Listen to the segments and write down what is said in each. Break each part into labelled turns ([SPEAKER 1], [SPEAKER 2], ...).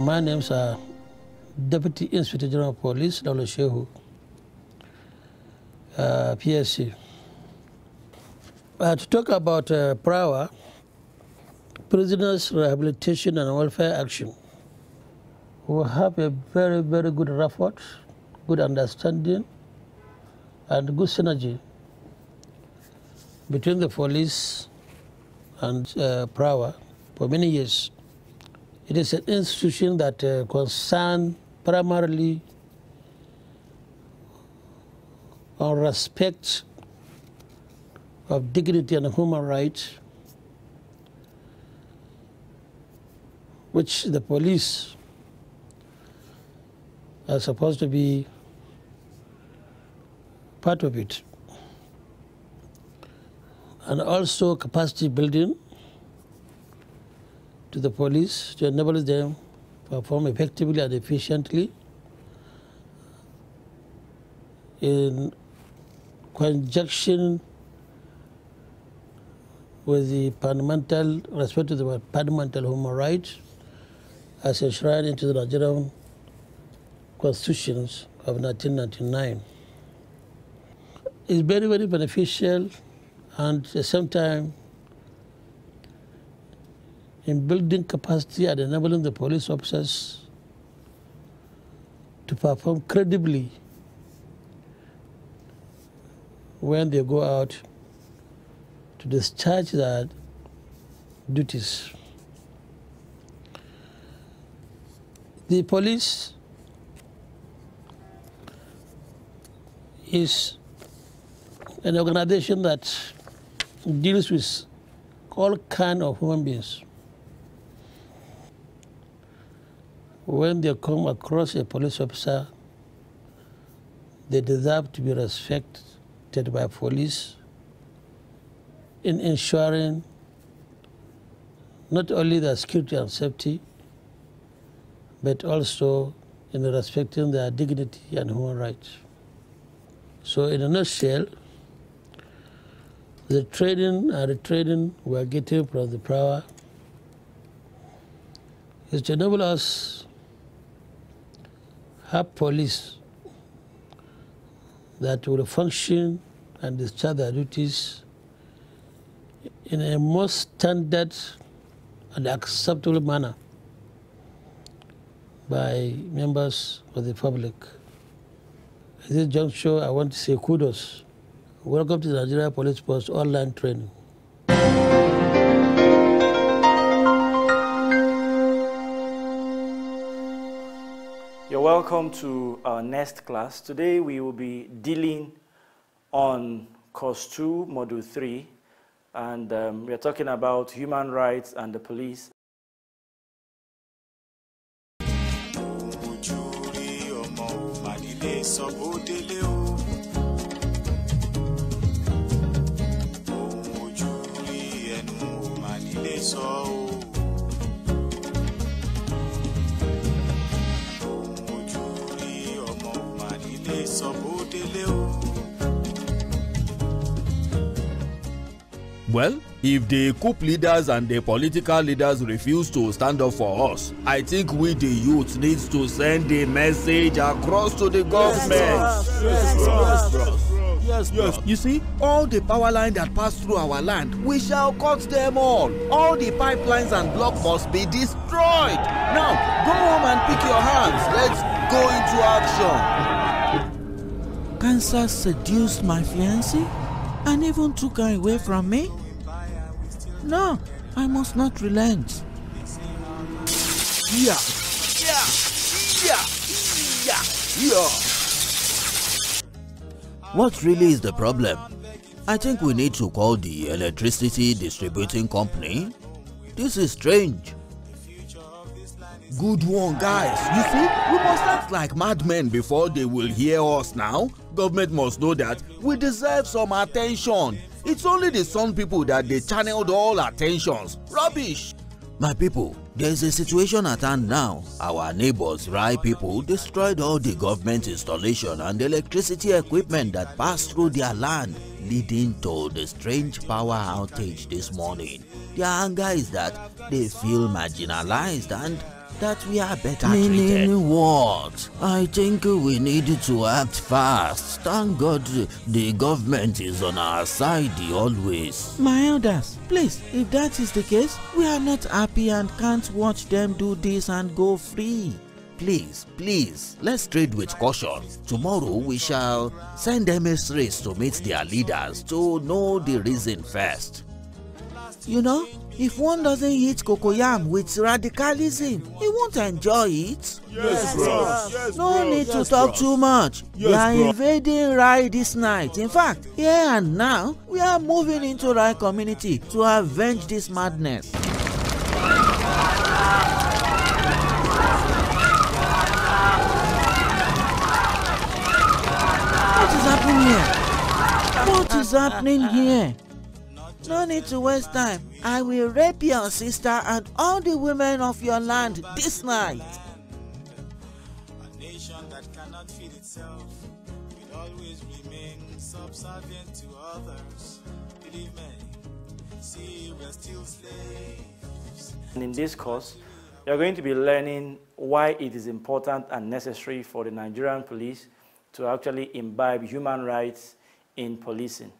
[SPEAKER 1] My name's Deputy Inspector General of Police, Dr. Shehu, PSC. To talk about PRAWA, Prisoners Rehabilitation and Welfare Action, we have a very, very good rapport, good understanding, and good synergy between the police and PRAWA for many years. It is an institution that concerns primarily on respect of dignity and human rights, which the police are supposed to be part of it. And also capacity building to the police to enable them to perform effectively and efficiently in conjunction with the fundamental respect to the fundamental human rights as enshrined into the Nigerian constitutions of 1999. It's very, very beneficial, and at the same time in building capacity and enabling the police officers to perform credibly when they go out to discharge their duties. The police is an organization that deals with all kinds of human beings. When they come across a police officer, they deserve to be respected by police in ensuring not only their security and safety, but also in respecting their dignity and human rights. So in a nutshell, the training and retraining we are getting from the PRAWA is to enable us have police that will function and discharge their duties in a most standard and acceptable manner by members of the public. At this juncture, I want to say kudos. Welcome to the Nigeria Police Force online training.
[SPEAKER 2] You're welcome to our next class. Today we will be dealing on Course 2, Module 3, and we are talking about human rights and the police.
[SPEAKER 3] Well, if the coup leaders and the political leaders refuse to stand up for us, I think we the youth needs to send a message across to the government. Yes. You see, all the power lines that pass through our land, we shall cut them all. All the pipelines and blocks must be destroyed. Now, go home and pick your hands. Let's go into action.
[SPEAKER 4] Cancer seduced my fiancé and even took her away from me? No, I must not relent.
[SPEAKER 3] Yeah.
[SPEAKER 4] What really is the problem? I think we need to call the electricity distributing company. This is strange.
[SPEAKER 3] Good one, guys. You see, we must act like madmen before they will hear us now. Government must know that we deserve some attention. It's only the Sun people that they channeled all attentions. Rubbish.
[SPEAKER 4] My people, there is a situation at hand now. Our neighbors, Rai people, destroyed all the government installation and electricity equipment that passed through their land, leading to the strange power outage this morning. Their anger is that they feel marginalized and that we are better treated. Meaning what? I think we need to act fast. Thank God the government is on our side always. My elders, please, if that is the case, we are not happy and can't watch them do this and go free. Please, please, let's trade with caution. Tomorrow we shall send emissaries to meet their leaders to know the reason first. You know, if one doesn't eat cocoyam with radicalism, he won't enjoy it.
[SPEAKER 3] Yes, bro. Yes,
[SPEAKER 4] no need to talk too much. We are invading Rai this night. In fact, here and now, we are moving into Rai community to avenge this madness. What is happening here? What is happening here? No need to waste time. I will rape your sister and all the women of your land this night.
[SPEAKER 5] A nation that cannot feed itself will always remain subservient to others. Believe me, see, we're still slaves.
[SPEAKER 2] And in this course, you're going to be learning why it is important and necessary for the Nigerian police to actually imbibe human rights in policing.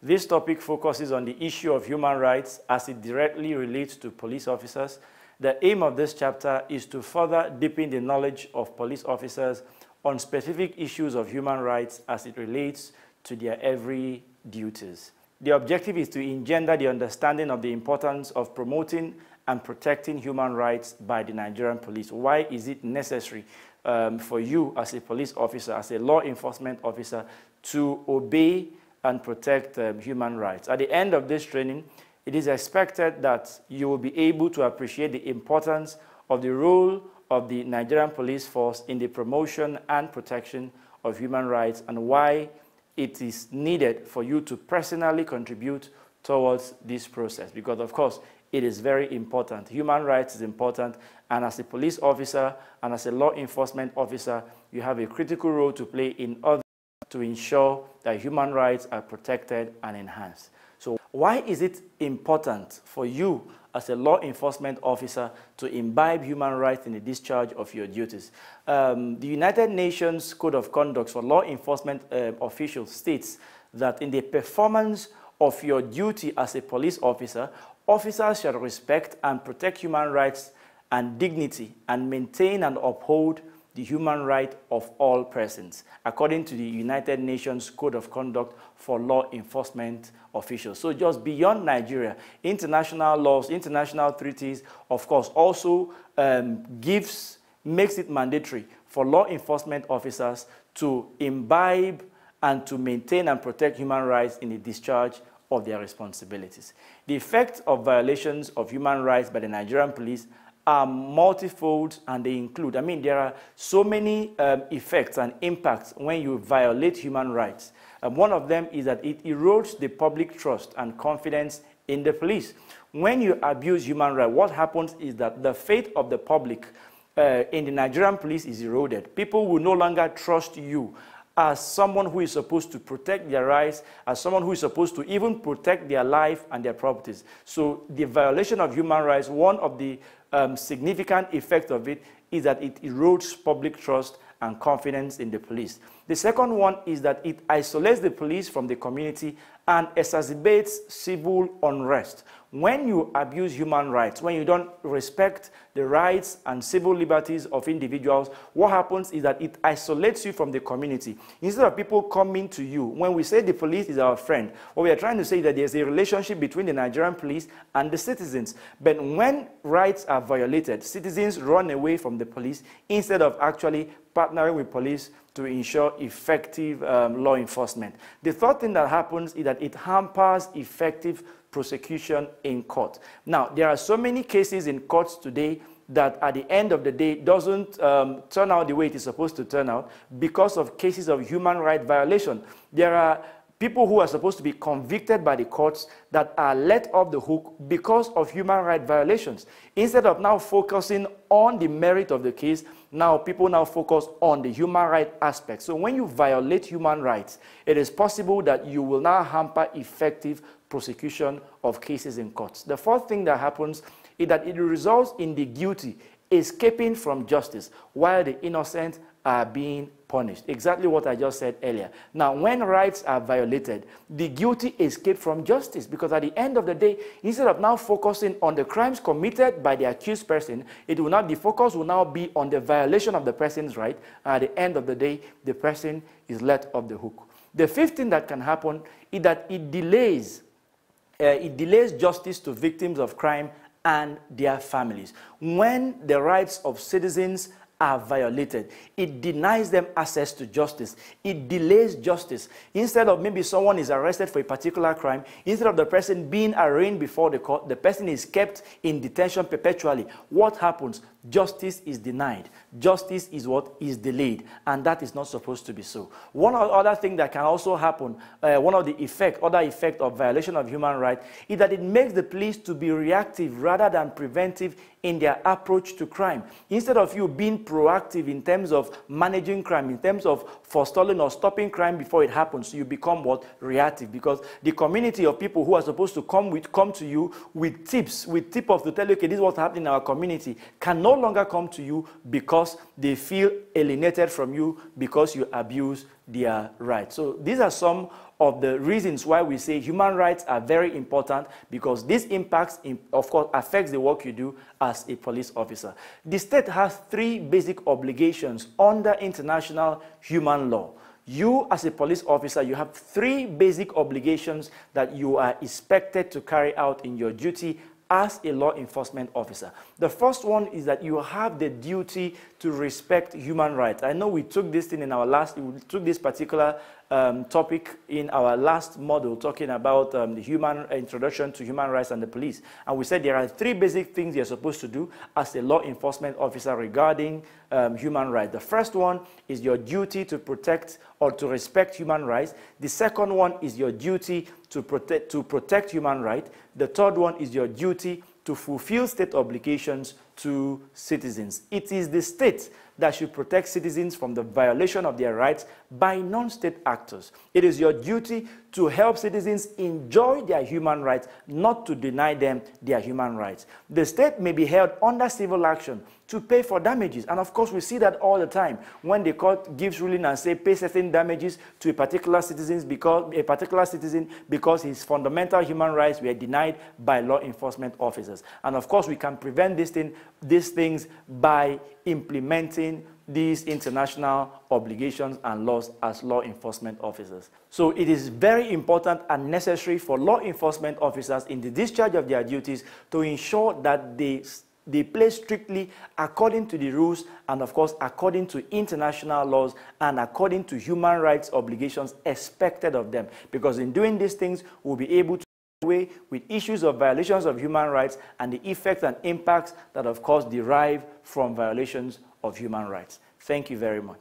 [SPEAKER 2] This topic focuses on the issue of human rights as it directly relates to police officers. The aim of this chapter is to further deepen the knowledge of police officers on specific issues of human rights as it relates to their every duties. The objective is to engender the understanding of the importance of promoting and protecting human rights by the Nigerian police. Why is it necessary for you as a police officer, as a law enforcement officer, to obey and protect human rights? At the end of this training, it is expected that you will be able to appreciate the importance of the role of the Nigerian police force in the promotion and protection of human rights and why it is needed for you to personally contribute towards this process. Because, of course, it is very important. Human rights is important, and as a police officer and as a law enforcement officer, you have a critical role to play in order to ensure that human rights are protected and enhanced. So why is it important for you as a law enforcement officer to imbibe human rights in the discharge of your duties? The United Nations Code of Conduct for Law Enforcement Officials states that in the performance of your duty as a police officer, officers shall respect and protect human rights and dignity and maintain and uphold the human right of all persons, according to the United Nations Code of Conduct for Law Enforcement Officials. So just beyond Nigeria, international laws, international treaties, of course, also makes it mandatory for law enforcement officers to imbibe and to maintain and protect human rights in the discharge of their responsibilities. The effect of violations of human rights by the Nigerian police are multifold, and they include, there are so many effects and impacts when you violate human rights. One of them is that it erodes the public trust and confidence in the police. When you abuse human rights, what happens is that the faith of the public in the Nigerian police is eroded. People will no longer trust you as someone who is supposed to protect their rights, as someone who is supposed to even protect their life and their properties. So the violation of human rights, one of the significant effects of it is that it erodes public trust and confidence in the police. The second one is that it isolates the police from the community and exacerbates civil unrest. When you abuse human rights, when you don't respect the rights and civil liberties of individuals, what happens is that it isolates you from the community. Instead of people coming to you, when we say the police is our friend, what we are trying to say is that there's a relationship between the Nigerian police and the citizens. But when rights are violated, citizens run away from the police instead of actually partnering with police to ensure effective law enforcement. The third thing that happens is that it hampers effective prosecution in court. Now, there are so many cases in courts today that at the end of the day doesn't turn out the way it is supposed to turn out because of cases of human rights violation. There are people who are supposed to be convicted by the courts that are let off the hook because of human rights violations. Instead of now focusing on the merit of the case, now people now focus on the human rights aspect. So when you violate human rights, it is possible that you will now hamper effective prosecution of cases in courts. The fourth thing that happens is that it results in the guilty escaping from justice while the innocent are being punished. Exactly what I just said earlier. Now, when rights are violated, the guilty escape from justice, because at the end of the day, instead of now focusing on the crimes committed by the accused person, the focus will now be on the violation of the person's right. At the end of the day, the person is let off the hook. The fifth thing that can happen is that it delays justice to victims of crime and their families. When the rights of citizens are violated, it denies them access to justice. It delays justice. Instead of maybe someone is arrested for a particular crime, instead of the person being arraigned before the court, the person is kept in detention perpetually. What happens? Justice is denied. Justice is what is delayed, and that is not supposed to be so. One other thing that can also happen, other effect of violation of human rights, is that it makes the police to be reactive rather than preventive in their approach to crime. Instead of you being proactive in terms of managing crime, in terms of forestalling or stopping crime before it happens, you become what? Reactive, because the community of people who are supposed to come to you with tips, with tip-off to tell you, okay, this is what's happening in our community, can no longer come to you because they feel alienated from you because you abuse their rights. So these are some of the reasons why we say human rights are very important, because this impacts, of course, affects the work you do as a police officer. The state has 3 basic obligations under international human law. You, as a police officer, you have 3 basic obligations that you are expected to carry out in your duty as a law enforcement officer. The first one is that you have the duty to respect human rights. I know we took this thing we took this particular topic in our last module, talking about the introduction to human rights and the police. And we said there are 3 basic things you're supposed to do as a law enforcement officer regarding human rights. The first one is your duty to protect or to respect human rights. The second one is your duty to protect human rights. The third one is your duty to fulfill state obligations to citizens. It is the state that should protect citizens from the violation of their rights by non-state actors. It is your duty to help citizens enjoy their human rights, not to deny them their human rights. The state may be held under civil action to pay for damages. And of course, we see that all the time when the court gives ruling and say pay certain damages to a particular citizen because his fundamental human rights were denied by law enforcement officers. And of course, we can prevent these things by implementing these international obligations and laws as law enforcement officers. So it is very important and necessary for law enforcement officers in the discharge of their duties to ensure that they play strictly according to the rules and, of course, according to international laws and according to human rights obligations expected of them. Because in doing these things, we'll be able to away with issues of violations of human rights and the effects and impacts that, of course, derive from violations of human rights. Thank you very much.